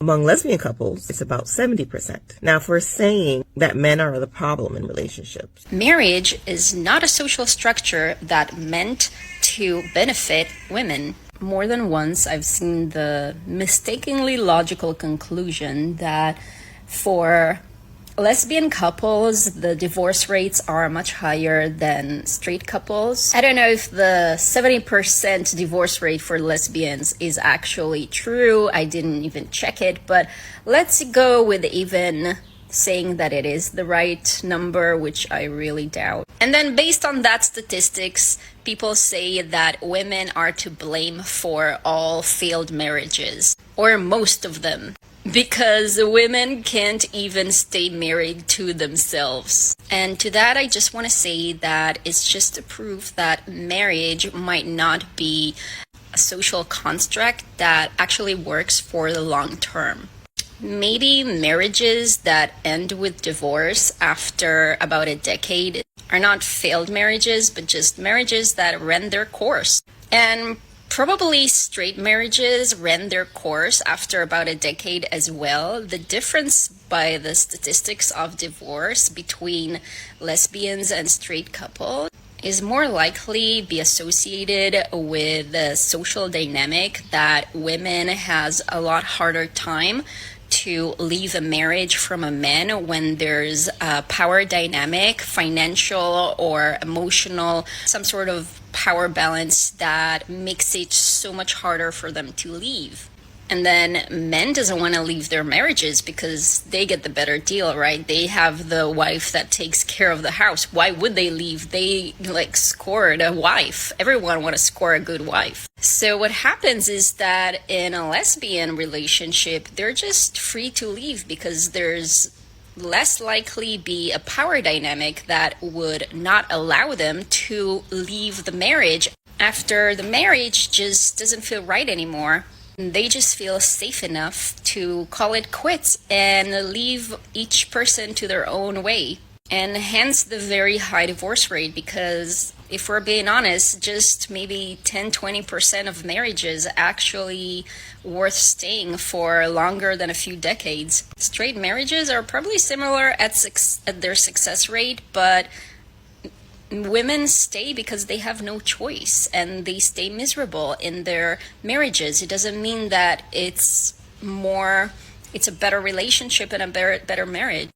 Among lesbian couples, it's about 70%. Now, if we're saying that men are the problem in relationships, marriage is not a social structure that meant to benefit women. More than once, I've seen the mistakenly logical conclusion that for lesbian couples, the divorce rates are much higher than straight couples. I don't know if the 70% divorce rate for lesbians is actually true. I didn't even check it, but let's go with even saying that it is the right number, which I really doubt. And then based on that statistics, people say that women are to blame for all failed marriages, or most of them, because women can't even stay married to themselves. And to that, I just want to say that it's just a proof that marriage might not be a social construct that actually works for the long term. Maybe marriages that end with divorce after about a decade are not failed marriages, but just marriages that ran their course. And probably straight marriages ran their course after about a decade as well. The difference by the statistics of divorce between lesbians and straight couples is more likely be associated with the social dynamic that women has a lot harder time to leave a marriage from a man when there's a power dynamic, financial or emotional, some sort of power balance that makes it so much harder for them to leave. And then men doesn't want to leave their marriages because they get the better deal, right? They have the wife that takes care of the house. Why would they leave? They scored a wife. Everyone want to score a good wife. So what happens is that in a lesbian relationship, they're just free to leave because there's less likely be a power dynamic that would not allow them to leave the marriage after the marriage just doesn't feel right anymore. They just feel safe enough to call it quits and leave each person to their own way. And hence the very high divorce rate, because if we're being honest, just maybe 10-20% of marriages actually worth staying for longer than a few decades. Straight marriages are probably similar at their success rate, but women stay because they have no choice and they stay miserable in their marriages. It doesn't mean that it's a better relationship and a better marriage.